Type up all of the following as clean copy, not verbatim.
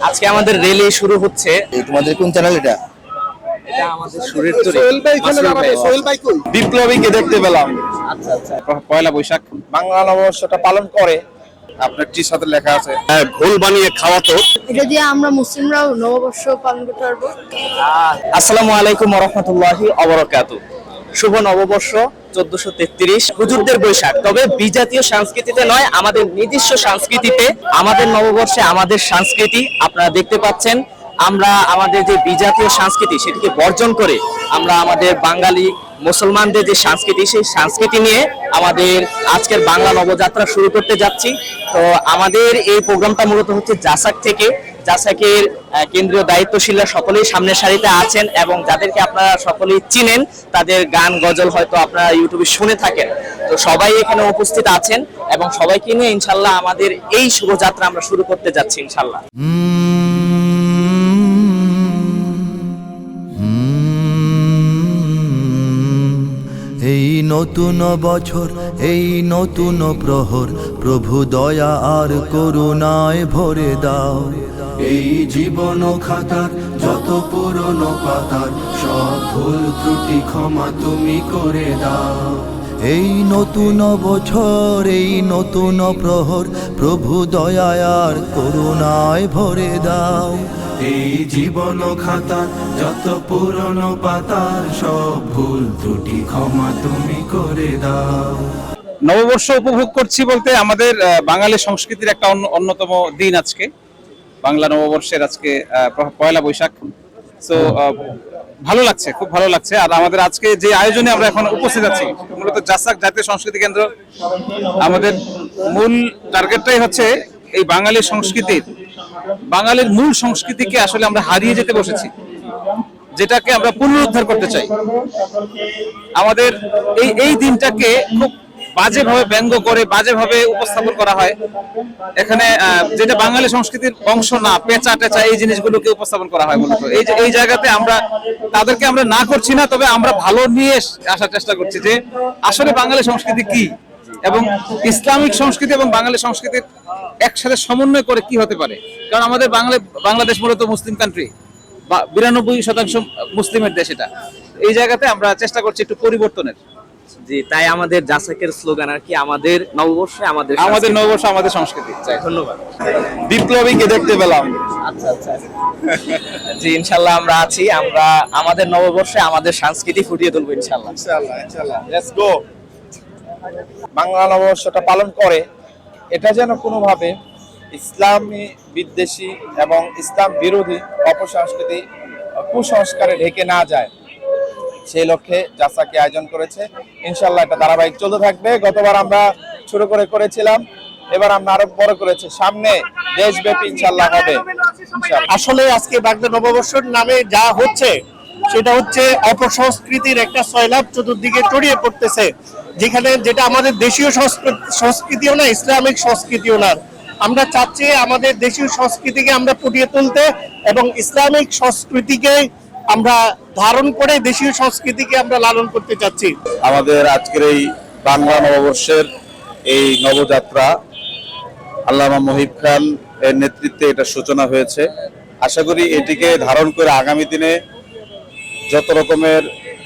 আজকে আমাদের রেলি শুরু হচ্ছে। তোমাদের কোন চ্যানেল এটা? এটা আমাদের সুরের তরী সোহেল ভাই কই? বিপ্লবীকে দেখতে পেলাম। আচ্ছা আচ্ছা। পয়লা বৈশাখ বাংলা নববর্ষটা পালন করে। আপনার টি সাথে লেখা আছে ঘোল বানিয়ে খাওয়াতো। এটা দিয়ে আমরা মুসলিমরাও নববর্ষ পালন করতে পারবো। আসসালামু আলাইকুম ওয়া রাহমাতুল্লাহি ওয়া বারাকাতুহু। শুভ নববর্ষ 1433 হুজুরদের বৈশাখ। তবে বিজাতীয় সংস্কৃতিতে নয়, আমাদের নিজস্ব সংস্কৃতিতে আমাদের নববর্ষে আমাদের সংস্কৃতি আপনারা দেখতে পাচ্ছেন। আমরা আমাদের যে বিজাতীয় সংস্কৃতি সেটিকে বর্জন করে আমরা আমাদের বাঙালি মুসলমানদের যে সংস্কৃতি সেই সংস্কৃতি নিয়ে আমাদের আজকের বাংলা নবযাত্রা শুরু করতে যাচ্ছি। তো আমাদের এই প্রোগ্রামটা মূলত হচ্ছে জাসাক থেকে। জাসাকের কেন্দ্রীয় দায়িত্বশীলরা সকলেই সামনের সারিতে আছেন এবং যাদেরকে আপনারা সকলেই চিনেন, তাদের গান গজল হয়তো আপনারা ইউটিউবে শুনে থাকেন। তো সবাই এখানে উপস্থিত আছেন এবং সবাইকে নিয়ে ইনশাল্লাহ আমাদের এই শুভযাত্রা আমরা শুরু করতে যাচ্ছি ইনশাল্লাহ। এই নতুন বছর, এই নতুন প্রহর, প্রভু দয়া আর করুণায় ভরে দাও। এই জীবন খাতার যত পুরনো পাতার সব ভুল ত্রুটি ক্ষমা তুমি করে দাও। এই নতুন বছর, এই নতুন প্রহর, প্রভু দয়া আর করুণায় ভরে দাও। এই জীবন খাতার যত পুরনো পাতার সব ভুল ত্রুটি ক্ষমা তুমি করে দাও। নববর্ষ উপভোগ করছি বলতে আমাদের বাঙালি সংস্কৃতির একটা অন্যতম দিন আজকে, বাংলা নববর্ষের আজকে পয়লা বৈশাখ। সো ভালো লাগছে, খুব ভালো লাগছে। আর আমাদের আজকে যে আয়োজনে আমরা এখন উপস্থিত আছি, মূলত জাসাক জাতীয় সংস্কৃতি কেন্দ্র, আমাদের মূল টার্গেটটাই হচ্ছে এই বাঙালি সংস্কৃতির, বাঙালির মূল সংস্কৃতিকে আসলে আমরা হারিয়ে যেতে বসেছি, যেটাকে আমরা পুনরুদ্ধার করতে চাই। আমাদের এই দিনটাকে খুব বাজেভাবে ব্যঙ্গ করে, বাজেভাবে উপস্থাপন করা হয় এখানে, যেটা বাঙালি সংস্কৃতির অংশ না, পেঁচা টেচা এই জিনিসগুলোকে উপস্থাপন করা হয় মূলত। এই জায়গাতে আমরা তাদেরকে আমরা না করছি না, তবে আমরা ভালো নিয়ে আসার চেষ্টা করছি যে আসলে বাঙালি সংস্কৃতি কি এবং ইসলামিক সংস্কৃতি এবং বাঙালি সংস্কৃতির একসাথে সমন্বয় করে কি হতে পারে। কারণ আমাদের বাংলাদেশ মূলত মুসলিম কান্ট্রি, 92% মুসলিমের দেশ। এটা এই জায়গাতে আমরা চেষ্টা করছি একটু পরিবর্তনের। জি, তাই আমাদের জাসাকের স্লোগান আর কি, আমাদের নববর্ষে আমাদের নববর্ষ আমাদের সংস্কৃতি। ধন্যবাদ। বিপ্লবীকে দেখতে পেলাম। আচ্ছা আচ্ছা। জি, ইনশাল্লাহ আমরা আছি। আমরা আমাদের নববর্ষে আমাদের সংস্কৃতি ফুটিয়ে তুলবো ইনশাল্লাহ। ইনশাআল্লাহ লেটস গো। বাংলা নববর্ষটা পালন করে এটা যেন কোনোভাবে ইসলামী বিদ্বেষী এবং ইসলাম বিরোধী অপসংস্কৃতি, কুসংস্কারে ঢেকে না যায়, সেই লক্ষ্যে জাসাকে আয়োজন করেছে। ইনশাল্লাহ এটা ধারাবাহিক চলতে থাকবে। গতবার আমরা শুরু করেছিলাম, এবার আমরা আরো বড় করেছি, সামনে দেশব্যাপী ইনশাল্লাহ হবে। আসলে আজকে বাংলা নববর্ষের নামে যা হচ্ছে সেটা হচ্ছে অপসংস্কৃতির একটা সয়লাব চতুর্দিকে ছড়িয়ে পড়তেছে, যেটা আমাদের দেশীয় সংস্কৃতিও না, ইসলামিক সংস্কৃতিও না। আমরা চাচ্ছি আমাদের দেশীয় সংস্কৃতিকে আমরা ফুটিয়ে তুলতে এবং ইসলামিক সংস্কৃতিকে আমরা ধারণ করে দেশীয় সংস্কৃতিকে আমরা লালন করতে চাচ্ছি। আমাদের আজকের এই বাংলা নববর্ষের এই নবযাত্রা আল্লামা মুহিব খান এর নেতৃত্বে এটা সূচনা হয়েছে। আশা করি এটিকে ধারণ করে আগামী দিনে যত রকমের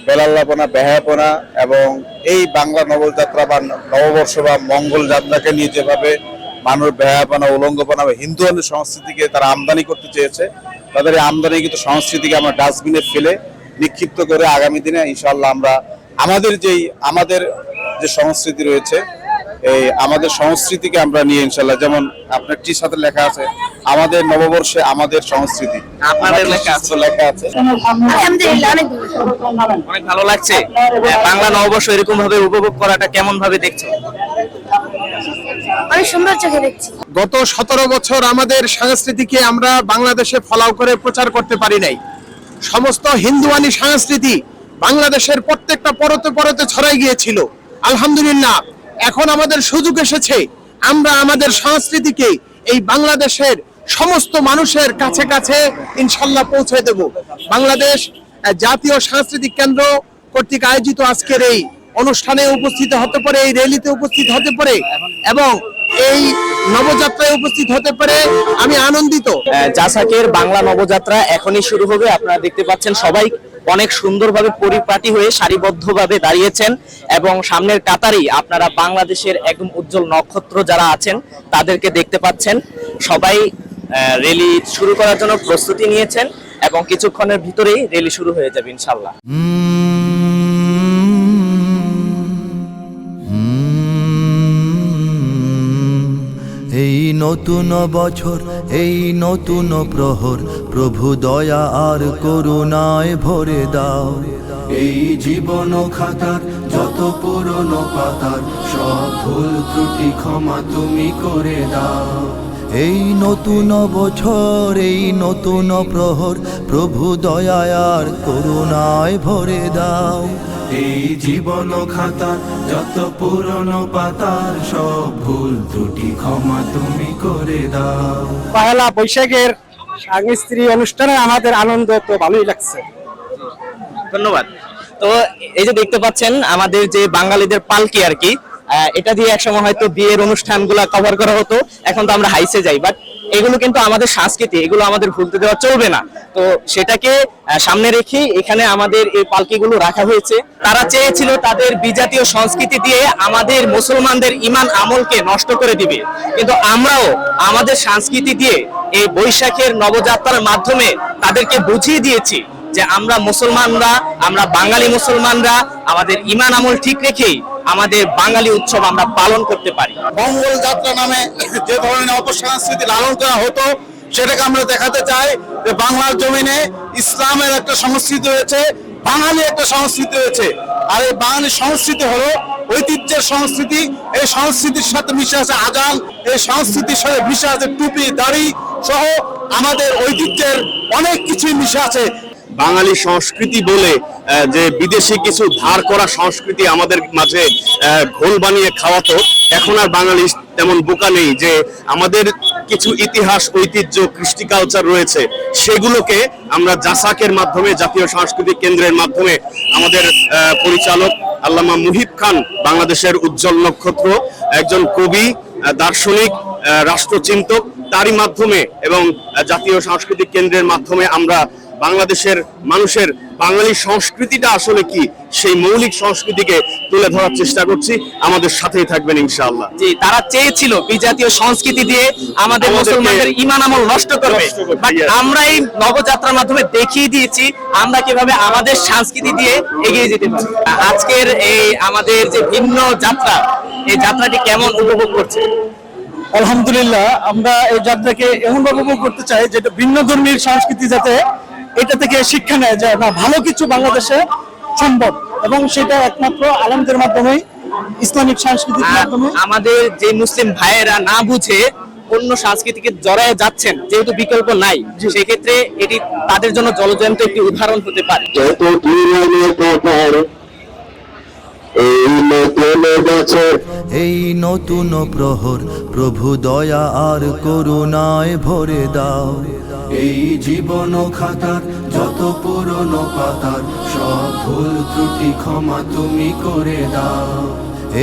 বেলাল্লাপনা, বেহায়াপনা এবং এই বাংলা নবযাত্রা বা নববর্ষ বা মঙ্গল যাত্রাকে নিয়ে যেভাবে মানুষ বেহায়াপনা, উলঙ্গপনা বা হিন্দু সংস্কৃতিকে তারা আমদানি করতে চেয়েছে, তাদের এই আমদানিকৃত সংস্কৃতিকে আমরা ডাস্টবিনে ফেলে নিক্ষিপ্ত করে আগামী দিনে ইনশাআল্লাহ আমরা আমাদের যে সংস্কৃতি রয়েছে, এই আমাদের সংস্কৃতিকে আমরা নিয়ে ইনশাআল্লাহ, যেমন আপনার টি সাথে লেখা আছে আমাদের নববর্ষে আমাদের সংস্কৃতি, আপনাদের লেখা আছে। আলহামদুলিল্লাহ অনেক ভালো লাগছে। বাংলা নববর্ষ এরকম ভাবে উপভোগ করাটা কেমন ভাবে দেখছো? অনেক সুন্দর চোখে দেখছি। গত 17 বছর আমাদের সংস্কৃতিকে আমরা বাংলাদেশে ফলাও করে প্রচার করতে পারি নাই। সমস্ত হিন্দুয়ানি সংস্কৃতি বাংলাদেশের প্রত্যেকটা পরতে ছড়াই গিয়েছিল। আলহামদুলিল্লাহ এখন আমাদের সুযোগ এসেছে, আমরা আমাদের সংস্কৃতিকে এই বাংলাদেশের সমস্ত মানুষের কাছে কাছে ইনশাল্লাহ পৌঁছে দেব। বাংলাদেশ জাতীয় সাংস্কৃতিক কেন্দ্র কর্তৃক আয়োজিত আজকের এই অনুষ্ঠানে উপস্থিত হতে পারে, এই র্যালিতে উপস্থিত হতে পারে এবং এই নবযাত্রায় উপস্থিত হতে পারে আমি আনন্দিত। জাসাকের বাংলা নবযাত্রা এখনই শুরু হবে। আপনারা দেখতে পাচ্ছেন সবাই অনেক সুন্দরভাবে পরিপাটি হয়ে সারিবদ্ধভাবে দাঁড়িয়েছেন এবং সামনের কাতারেই আপনারা বাংলাদেশের একদম উজ্জ্বল নক্ষত্র যারা আছেন তাদেরকে দেখতে পাচ্ছেন। সবাই র্যালি শুরু করার জন্য প্রস্তুতি নিয়েছেন এবং কিছুক্ষণের ভিতরেই র্যালি শুরু হয়ে যাবে ইনশাআল্লাহ। এই নতুন বছর, এই নতুন প্রহর, প্রভু দয়া আর করুণায় ভরে দাও। এই জীবন খাতার যত পুরনো পাতার সব ভুল ত্রুটি ক্ষমা তুমি করে দাও। এই নতুন বছর, এই নতুন প্রহর, প্রভু দয়া আর করুণায় ভরে দাও। এই জীবন খাতার যত পুরনো পাতার সব ভুল ত্রুটি ক্ষমা তুমি করে দাও। পয়লা বৈশাখের সাংস্কৃতিক অনুষ্ঠানে আমাদের আনন্দ তো ভালোই লাগছে। ধন্যবাদ। তো এই যে দেখতে পাচ্ছেন আমাদের যে বাঙালিদের পালকি আর কি, এটা দিয়ে একসময় হয়তো বিয়ের অনুষ্ঠানগুলো কভার করা হতো, এখন তো আমরা হাইসে যাই, বাট এগুলো কিন্তু আমাদের সংস্কৃতি, এগুলো আমাদের ভুলতে দেওয়া চলবে না। তো সেটাকে সামনে রেখে এখানে আমাদের এই পালকিগুলো রাখা হয়েছে। তারা চেয়েছিল তাদের বিজাতীয় সংস্কৃতি দিয়ে আমাদের মুসলমানদের ঈমান আমলকে নষ্ট করে দিবে, কিন্তু আমরাও আমাদের সংস্কৃতি দিয়ে এই বৈশাখের নবযাত্রার মাধ্যমে তাদেরকে বুঝিয়ে দিয়েছি যে আমরা মুসলমানরা, আমরা বাঙালি মুসলমানরা আমাদের ঈমান আমল ঠিক রেখেই আমাদের বাঙালি উৎসব আমরা পালন করতে পারি। মঙ্গল যাত্রা নামে যে ধরনের অপসংস্কৃতি লালন করা হতো সেটাকে আমরা দেখাতে চাই যে বাংলার জমিনে ইসলামের একটা সংস্কৃতি রয়েছে, বাঙালি একটা সংস্কৃতি রয়েছে। আর এই বাঙালি সংস্কৃতি হলো ঐতিহ্যের সংস্কৃতি। এই সংস্কৃতির সাথে মিশে আছে আজান, এই সংস্কৃতির সাথে মিশে আছে টুপি, দাড়ি সহ আমাদের ঐতিহ্যের অনেক কিছুই মিশে আছে। বাঙালি সংস্কৃতি বলে যে বিদেশি কিছু ধার করা সংস্কৃতি আমাদের মাঝে ঘোল বানিয়ে খাওয়াতো, এখন আর বাঙালি তেমন বোকা নেই যে আমাদের কিছু ইতিহাস, ঐতিহ্য, কৃষ্টি কালচার রয়েছে, সেগুলোকে আমরা জাসাকের মাধ্যমে, জাতীয় সাংস্কৃতিক কেন্দ্রের মাধ্যমে আমাদের পরিচালক আল্লামা মুহিব খান, বাংলাদেশের উজ্জ্বল নক্ষত্র, একজন কবি, দার্শনিক, রাষ্ট্রচিন্তক, তারই মাধ্যমে এবং জাতীয় সাংস্কৃতিক কেন্দ্রের মাধ্যমে আমরা বাংলাদেশের মানুষের বাঙালি সংস্কৃতিটা আসলে কি সেই মৌলিক সংস্কৃতিকে তুলে ধরার চেষ্টা করছি। আমাদের সাথেই থাকবেন ইনশাআল্লাহ। জি, তারা চেয়েছিল বিজাতীয় সংস্কৃতি দিয়ে আমাদের মুসলমানদের ঈমান আমল নষ্ট করবে, বাট আমরা এই নবযাত্রার মাধ্যমে দেখিয়ে দিয়েছি আমরা কিভাবে আমাদের সংস্কৃতি দিয়ে এগিয়ে যেতে পারি। আজকের এই আমাদের যে ভিন্ন যাত্রা, এই যাত্রাটি কেমন উপভোগ করছে? আলহামদুলিল্লাহ, আমরা এই যাত্রাকে এমনভাবে উপভোগ করতে চাই যেটা ভিন্ন ধর্মীর সংস্কৃতি যাতে এটা থেকে শিক্ষা নেয় যে না, ভালো কিছু বাংলাদেশে সম্ভব, এবং সেটা একমাত্র আলেমদের মাধ্যমে, ইসলামিক সংস্কৃতির মাধ্যমে। আমাদের যে মুসলিম ভাইয়েরা না বুঝে অন্য সংস্কৃতিকে জড়ায় যাচ্ছেন, যেহেতু বিকল্প নাই, সেক্ষেত্রে এটি তাদের জন্য জলজয়ন্ত একটি উদাহরণ হতে পারে। এই নতুন প্রহর, প্রভু দয়া আর করুণায় ভরে দাও। এই জীবন খাতার যত পুরনো পাতার সব ভুল ত্রুটি ক্ষমা তুমি করে দাও।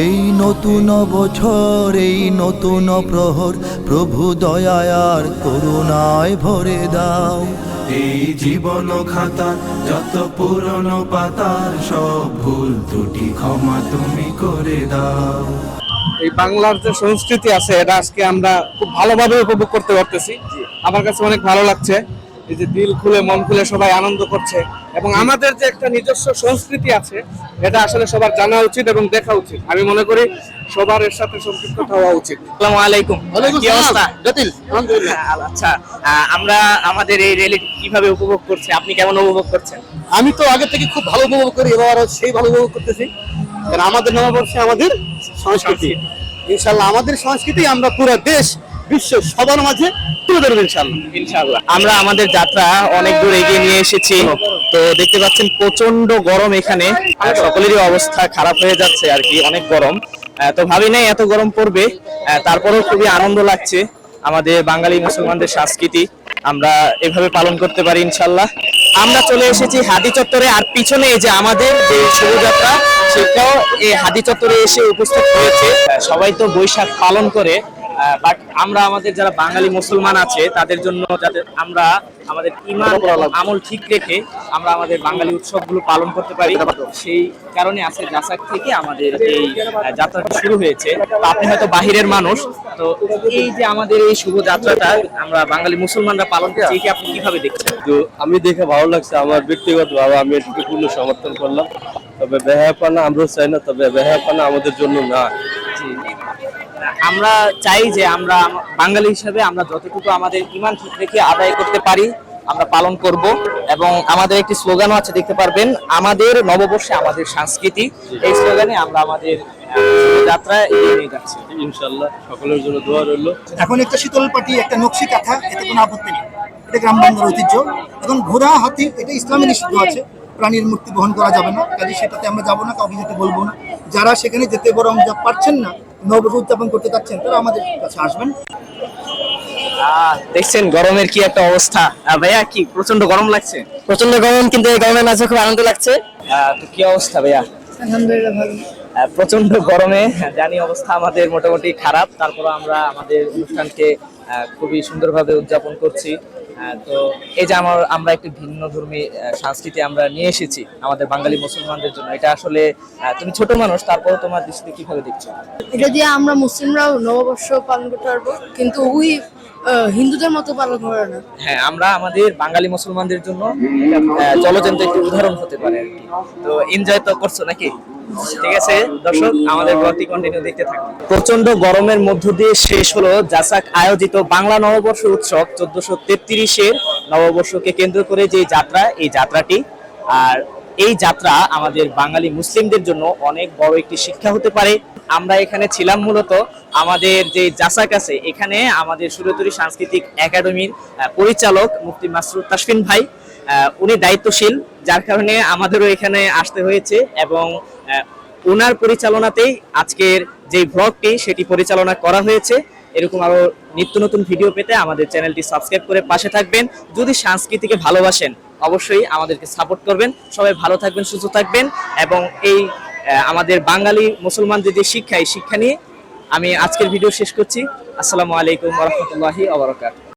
এই নতুন বছর, এই নতুন প্রহর, প্রভু দয়া আর করুণায় ভরে দাও। এই জীবন খাতার যত পুরনো পাতার সব ভুল ত্রুটি ক্ষমা তুমি করে দাও। এই বাংলার যে সংস্কৃতি আছে এটা আজকে আমরা খুব ভালোভাবে উপভোগ করতে পারতেছি। আমার কাছে অনেক ভালো লাগছে, এই যে দিল খুলে মন খুলে সবাই আনন্দ করছে, এবং আমাদের যে একটা নিজস্ব সংস্কৃতি আছে এটা আসলে সবার জানা উচিত এবং দেখা উচিত। আমি মনে করি সবার এর সাথে সম্পৃক্ত হওয়া উচিত। আসসালামু আলাইকুম। কি অবস্থা? আলহামদুলিল্লাহ। আচ্ছা, আমরা আমাদের এই র্যালি কিভাবে উপভোগ করছি, আপনি কেমন উপভোগ করছেন? আমি তো আগে থেকে খুব ভালো উপভোগ করি, এবার সেই ভালো উপভোগ করতেছি, কারণ আমাদের নববর্ষে আমাদের সংস্কৃতি, ইনশাআল্লাহ আমাদের সংস্কৃতি আমরা পুরো দেশ বিশ্ব সবার মাঝে তুলে ধরবো ইনশাআল্লাহ। ইনশাআল্লাহ। আমরা আমাদের যাত্রা অনেক দূর এগিয়ে নিয়ে এসেছি, তো দেখতে পাচ্ছেন প্রচন্ড গরম এখানে, সকলেরই অবস্থা খারাপ হয়ে যাচ্ছে আর কি, অনেক গরম। তো ভাবি নাই এত গরম পড়বে, তারপরেও খুবই আনন্দ লাগছে আমাদের বাঙালি মুসলমানদের সংস্কৃতি আমরা এভাবে পালন করতে পারি ইনশাআল্লাহ। আমরা চলে এসেছি হাদি চত্বরে, আর পিছনে এই যে আমাদের যে শোভাযাত্রা সেটাও এই হাদি চত্বরে এসে উপস্থিত হয়েছে। সবাই তো বৈশাখ পালন করে, বাট আমরা আমাদের যারা বাঙালি মুসলমান আছে তাদের জন্য যাতে আমরা আমাদের ঈমান এবং আমল ঠিক রেখে আমরা আমাদের বাঙালি উৎসবগুলো পালন করতে পারি, সেই কারণে আজকে জাসাক থেকে আমাদের এই যাত্রাটা শুরু হয়েছে। তো আপনি হয়তো বাহিরের মানুষ, তো এই যে আমাদের এই শুভ যাত্রাটা আমরা বাঙালি মুসলমানরা পালন করছি, একে আপনি কিভাবে দেখছেন? তো আমি দেখে ভালো লাগছে, আমার ব্যক্তিগতভাবে আমি এটাকে পূর্ণ সমর্থন করলাম। তবে বেহায়াপনা আমরাও চাই না, তবে বেহায়াপনা আমাদের জন্য না। আমরা চাই যে আমরা বাঙালি হিসেবে আমরা যতটুকু আমাদের ঈমান ঠিক রেখে আদায় করতে পারি আমরা পালন করব। এবং আমাদের একটি স্লোগানও আছে, দেখতে পারবেন, আমাদের নববর্ষে আমাদের সংস্কৃতি। এই স্লোগানে আমরা আমাদের যাত্রা এগিয়ে নিয়ে যাচ্ছি ইনশাআল্লাহ। সকলের জন্য দোয়া রইল। এখন একটা শীতল পাটি, একটা নকশি কাঁথা, এতে কোনো আপত্তি নেই, এটা গ্রামবাংলার ঐতিহ্য। এখন ঘোড়া, হাতি, এটা ইসলামে নিষিদ্ধ আছে, প্রাণীর মূর্তি বহন করা যাবে না, কাজে সেটাতে আমরা যাবো না, কাউকে যেতে বলবো না। যারা সেখানে যেতে বরং পারছেন না, নববর্ষ উদযাপন করতে চাচ্ছেন, তারা আমাদের কাছে আসবেন। দেখছেন গরমের কি একটা অবস্থা। ভাইয়া কি প্রচন্ড গরম লাগছে? প্রচন্ড গরম, কিন্তু এই গরমের মাঝে খুব আনন্দ লাগছে। তো কি অবস্থা ভাইয়া? আলহামদুলিল্লাহ ভালো। প্রচন্ড গরমে জানি অবস্থা আমাদের মোটামুটি খারাপ, তারপরে আমরা আমাদের অনুষ্ঠানকে খুবই সুন্দরভাবে উদযাপন করছি। তো এই যে আমরা একটি ভিন্ন ধর্মী সংস্কৃতি আমরা নিয়ে এসেছি আমাদের বাঙালি মুসলমানদের জন্য। এটা আসলে তুমি ছোট মানুষ, তারপরে তোমার দৃষ্টিতে কিভাবে দেখছো? এটা দিয়ে আমরা মুসলিমরাও নববর্ষ পালন করতে পারবো, কিন্তু ওই হিন্দুদের মতো পালন করে না। হ্যাঁ, আমরা আমাদের বাঙালি মুসলমানদের জন্য জলজন্ত একটি উদাহরণ হতে পারে আর কি। তো এনজয় তো করছো নাকি? ঠিক আছে দর্শক, আমাদের ব্লগটি কন্টিনিউ দেখতে থাকুন। প্রচন্ড গরমের মধ্য দিয়ে শেষ হলো জাসাক আয়োজিত বাংলা নববর্ষ উৎসব 1433-এর নববর্ষকে কেন্দ্র করে যে যাত্রা, এই যাত্রাটি। আর এই যাত্রা আমাদের বাঙালি মুসলিমদের জন্য অনেক বড় একটি শিক্ষা হতে পারে। আমরা এখানে ছিলাম মূলত আমাদের যে জাসাক আছে, এখানে আমাদের সুরতরী সাংস্কৃতিক একাডেমির পরিচালক মুফতি মাসরুর তাসফিন ভাই, উনি দায়িত্বশীল, যার কারণে আমাদেরও এখানে আসতে হয়েছে। এবং ওনার পরিচালনাতেই আজকের যে ব্লগটি সেটি পরিচালনা করা হয়েছে। এরকম আরো নিত্য নতুন ভিডিও পেতে আমাদের চ্যানেলটি সাবস্ক্রাইব করে পাশে থাকবেন। যদি সংস্কৃতিকে ভালোবাসেন অবশ্যই আমাদেরকে সাপোর্ট করবেন। সবাই ভালো থাকবেন, সুস্থ থাকবেন। এবং এই আমাদের বাঙালি মুসলমানদের যে শিক্ষা, এই শিক্ষা নিয়ে আমি আজকের ভিডিও শেষ করছি। আসসালামু আলাইকুম ওয়া রাহমাতুল্লাহি ওয়া বারাকাতুহু।